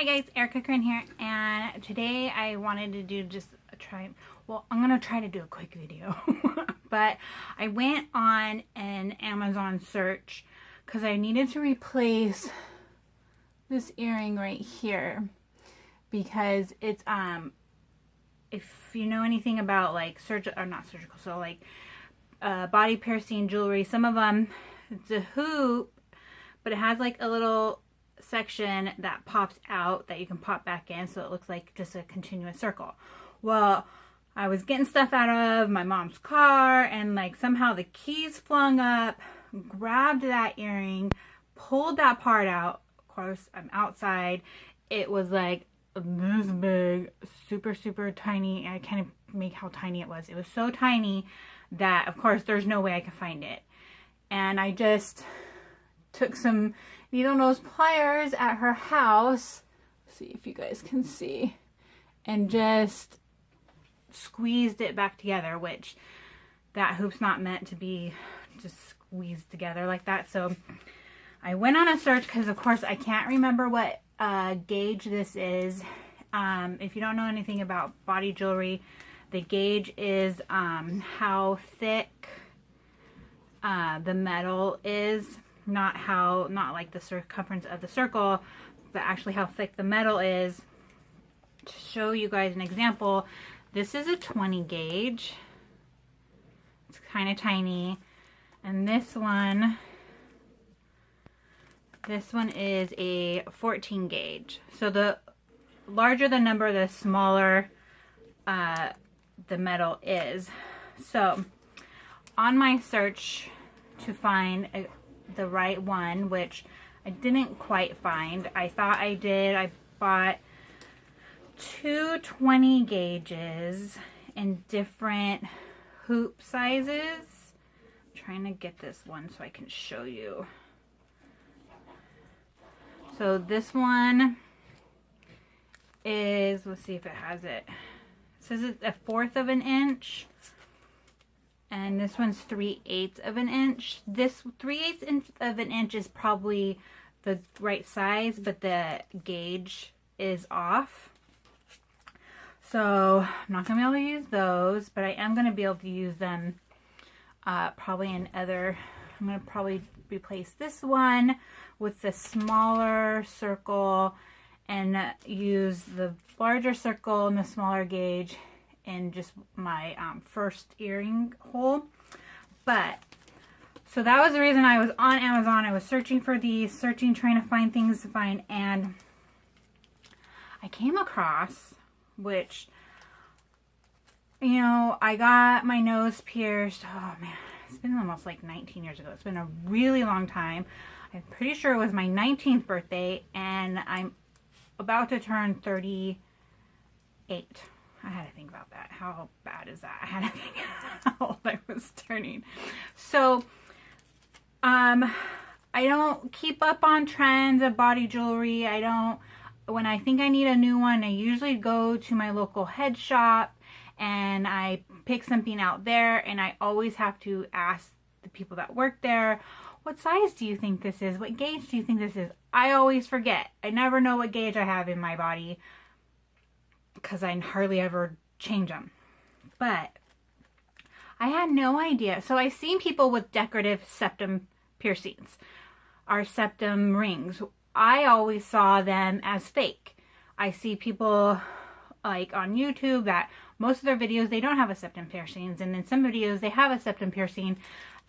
Hi guys, Erica Kern here, and today I wanted to do just a I'm gonna try to do a quick video. But I went on an Amazon search because I needed to replace this earring right here because it's if you know anything about like body piercing jewelry, some of them it's a hoop, but it has like a little section that pops out that you can pop back in, so it looks like just a continuous circle. Well, I was getting stuff out of my mom's car and like somehow the keys flung up, grabbed that earring, pulled that part out. Of course, I'm outside. It was like this big, super tiny. I can't make how tiny it was. It was so tiny that of course there's no way I could find it. And I just took some needle nose pliers at her house, see if you guys can see, and just squeezed it back together, which that hoop's not meant to be just squeezed together like that. So I went on a search because of course I can't remember what gauge this is. If you don't know anything about body jewelry, the gauge is how thick the metal is. Not like the circumference of the circle, but actually how thick the metal is. To show you guys an example, this is a 20 gauge. It's kind of tiny. And this one is a 14 gauge. So the larger the number, the smaller the metal is. So on my search to find the right one, which I didn't quite find. I thought I did. I bought two 20 gauges in different hoop sizes. I'm trying to get this one so I can show you. So this one is, let's see if it has it. It says it's 1/4 of an inch. And this one's 3/8 of an inch. This 3/8 of an inch is probably the right size, but the gauge is off. So I'm not gonna be able to use those, but I am gonna be able to use them probably in other. I'm gonna probably replace this one with the smaller circle and use the larger circle and the smaller gauge in just my first earring hole. But so that was the reason I was on Amazon. I was searching for these, trying to find things to find, and I came across, which, you know, I got my nose pierced. Oh man, it's been almost like 19 years ago. It's been a really long time. I'm pretty sure it was my 19th birthday, and I'm about to turn 38. I had to think about that. How bad is that? I had to think how old I was turning. So, I don't keep up on trends of body jewelry. When I think I need a new one, I usually go to my local head shop and I pick something out there, and I always have to ask the people that work there, what size do you think this is? What gauge do you think this is? I always forget. I never know what gauge I have in my body, because I hardly ever change them. But I had no idea. So I've seen people with decorative septum piercings, or septum rings. I always saw them as fake. I see people like on YouTube that most of their videos, they don't have a septum piercings, and in some videos they have a septum piercing.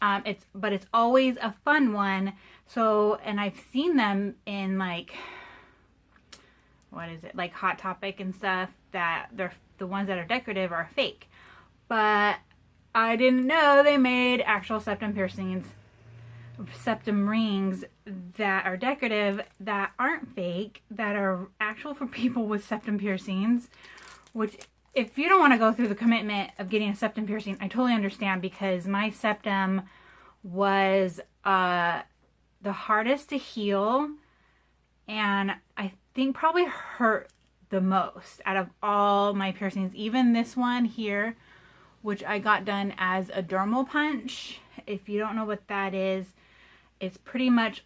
But it's always a fun one. So, and I've seen them in like, what is it, like Hot Topic and stuff, that they're the ones that are decorative are fake. But I didn't know they made actual septum piercings, septum rings that are decorative, that aren't fake, that are actual for people with septum piercings. Which, if you don't want to go through the commitment of getting a septum piercing, I totally understand, because my septum was the hardest to heal, and I think probably hurt the most out of all my piercings. Even this one here, which I got done as a dermal punch. If you don't know what that is, it's pretty much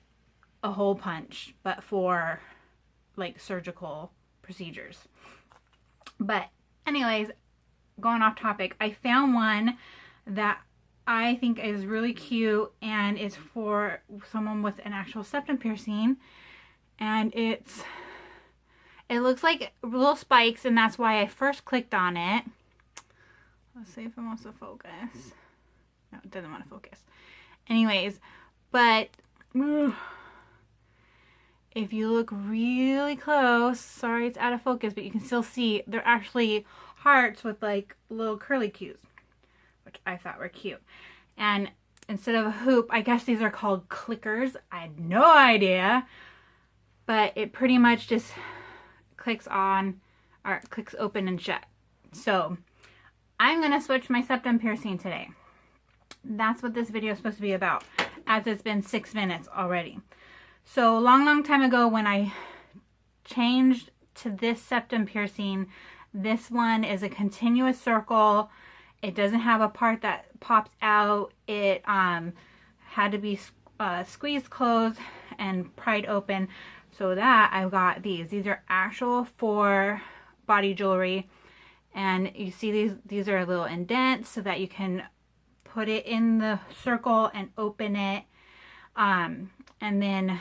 a hole punch, but for like surgical procedures. But anyways, going off topic, I found one that I think is really cute, and it's for someone with an actual septum piercing, and it looks like little spikes, and that's why I first clicked on it. Let's see if it wants to focus. No, it doesn't want to focus. Anyways, but if you look really close, sorry it's out of focus, but you can still see they're actually hearts with like little curly cues, which I thought were cute. And instead of a hoop, I guess these are called clickers. I had no idea, but it pretty much just clicks on or clicks open and shut. So I'm gonna switch my septum piercing today. That's what this video is supposed to be about, as it's been 6 minutes already. So a long time ago, when I changed to this septum piercing, this one is a continuous circle. It doesn't have a part that pops out. It had to be squeezed closed and pried open. So that I've got these. These are actual for body jewelry. And you see these are a little indents so that you can put it in the circle and open it. And then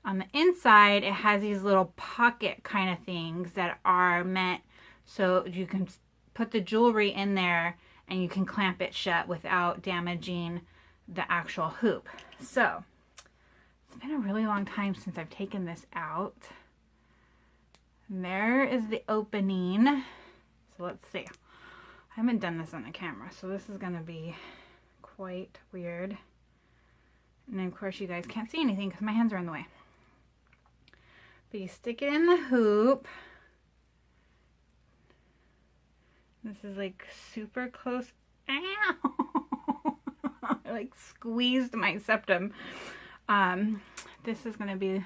on the inside, it has these little pocket kind of things that are meant so you can put the jewelry in there and you can clamp it shut without damaging the actual hoop. So it's been a really long time since I've taken this out. And there is the opening. So let's see. I haven't done this on the camera, so this is going to be quite weird. And of course you guys can't see anything because my hands are in the way. But you stick it in the hoop. This is like super close. Ow! I like squeezed my septum. This is going to be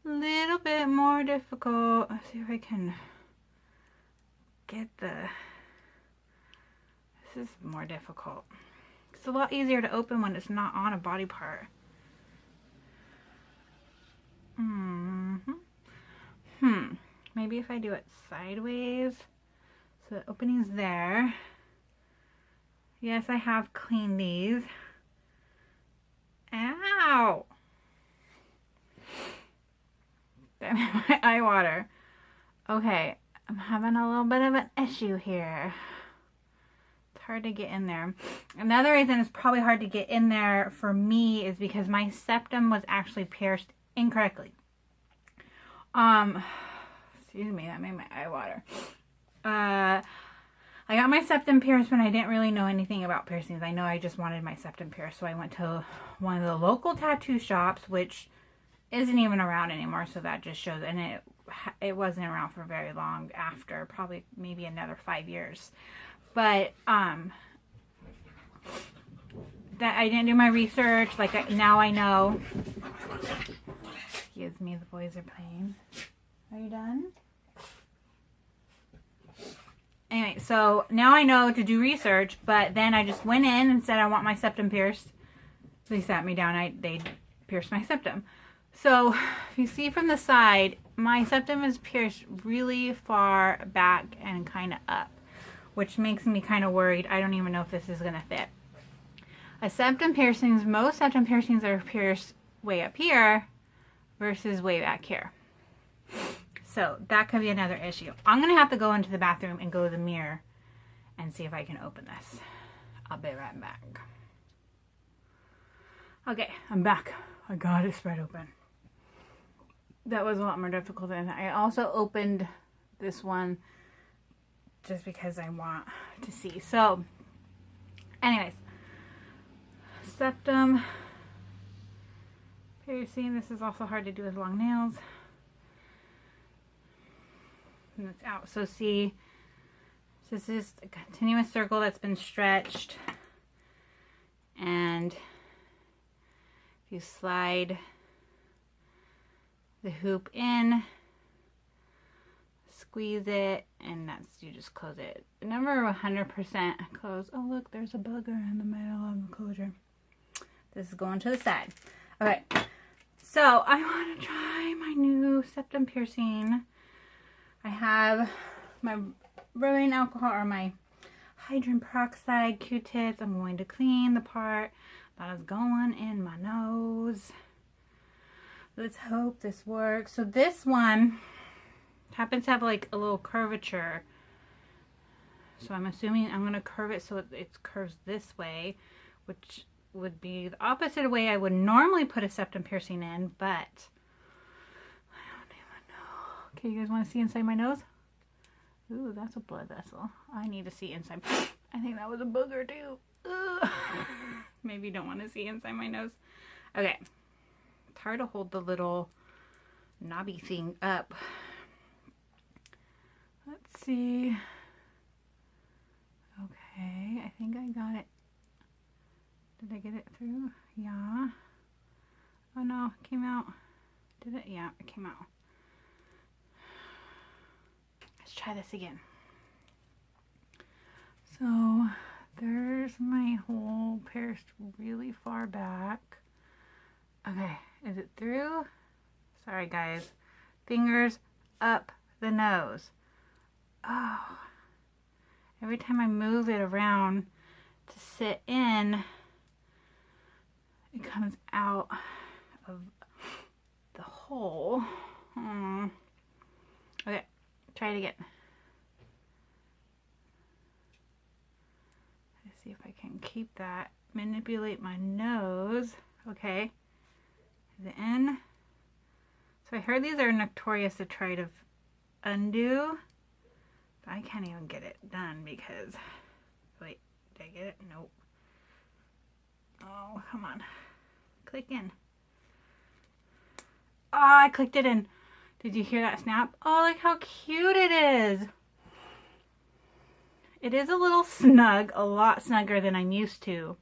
a little bit more difficult. Let's see if I can get the... This is more difficult. It's a lot easier to open when it's not on a body part. Maybe if I do it sideways, so the opening's there. Yes, I have cleaned these. Ow! That made my eye water. Okay, I'm having a little bit of an issue here. It's hard to get in there. Another reason it's probably hard to get in there for me is because my septum was actually pierced incorrectly. Excuse me, that made my eye water. I got my septum pierced when I didn't really know anything about piercings. I know I just wanted my septum pierced, so I went to one of the local tattoo shops, which isn't even around anymore, so that just shows. And it wasn't around for very long after, probably maybe another 5 years. But that I didn't do my research. Like now I know. Excuse me, the boys are playing. Are you done? Anyway, so now I know to do research, but then I just went in and said I want my septum pierced. They sat me down. They pierced my septum. So if you see from the side, my septum is pierced really far back and kind of up, which makes me kind of worried. I don't even know if this is going to fit. Most septum piercings are pierced way up here versus way back here. So that could be another issue. I'm going to have to go into the bathroom and go to the mirror and see if I can open this. I'll be right back. Okay, I'm back. I got it spread open. That was a lot more difficult than I also opened this one just because I want to see. So, anyways, septum piercing. This is also hard to do with long nails. And it's out. So see, this is a continuous circle that's been stretched, and if you slide the hoop in, squeeze it, and you just close it. Never 100% close. Oh look, there's a bugger in the middle of the closure. This is going to the side. Okay, So I want to try my new septum piercing. I have my rubbing alcohol or my hydrogen peroxide Q-tips. I'm going to clean the part that is going in my nose. Let's hope this works. So this one happens to have like a little curvature. So I'm assuming I'm going to curve it so it curves this way, which would be the opposite way I would normally put a septum piercing in, but I don't even know. Okay, you guys want to see inside my nose? Ooh, that's a blood vessel. I need to see inside. I think that was a booger too. Ugh. Maybe you don't want to see inside my nose. Okay. It's hard to hold the little knobby thing up. Let's see. Okay, I think I got it. Did I get it through? Yeah. Oh no, it came out. Did it? Yeah, it came out. Let's try this again. So there's my hole pierced really far back. Okay, is it through? Sorry guys. Fingers up the nose. Oh. Every time I move it around to sit in, it comes out of the hole. Okay, try it again. Let's see if I can keep that. Manipulate my nose. Okay. Is it in? So I heard these are notorious to try to undo. But I can't even get it done because... Wait, did I get it? Nope. Oh, come on. Click in. Oh, I clicked it in. Did you hear that snap? Oh, look how cute it is. It is a little snug, a lot snugger than I'm used to.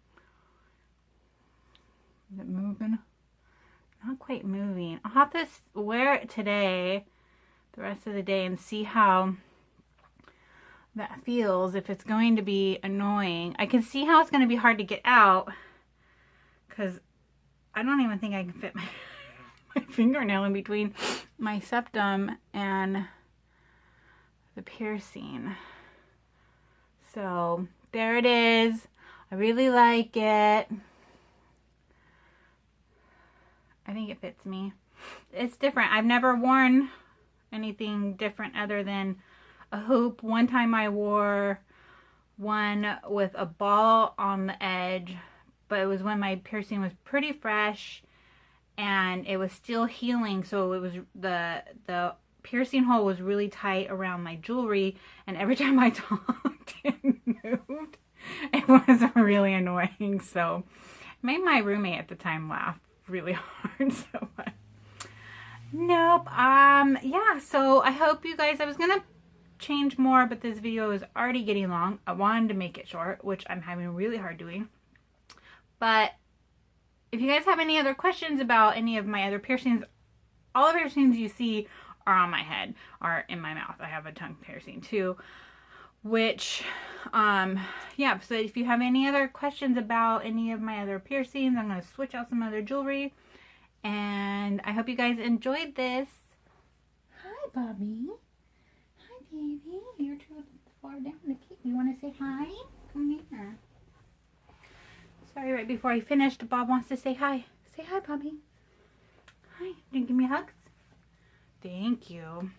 Is it moving? Not quite moving. I'll have to wear it today, the rest of the day, and see how that feels, if it's going to be annoying. I can see how it's going to be hard to get out, because I don't even think I can fit my fingernail in between my septum and the piercing. So there it is. I really like it. I think it fits me. It's different. I've never worn anything different other than a hoop. One time I wore one with a ball on the edge, but it was when my piercing was pretty fresh and it was still healing, so it was the piercing hole was really tight around my jewelry, and every time I talked it moved. It was really annoying, so it made my roommate at the time laugh really hard. So nope. Yeah, so I hope you guys, I was gonna change more, but this video is already getting long. I wanted to make it short, which I'm having a really hard doing. But if you guys have any other questions about any of my other piercings, all the piercings you see are on my head, are in my mouth. I have a tongue piercing too, which yeah, so if you have any other questions about any of my other piercings, I'm going to switch out some other jewelry, and I hope you guys enjoyed this. Hi, Bobby. Hi, baby. You're too far down to keep. You want to say hi? Come here. Sorry, right before I finished, Bob wants to say hi. Say hi, Bobby. Hi. You give me hugs? Thank you.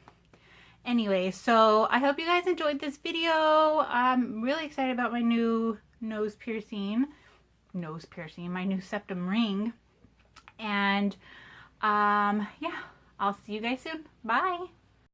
Anyway, so I hope you guys enjoyed this video. I'm really excited about my new nose piercing, my new septum ring. And yeah, I'll see you guys soon. Bye.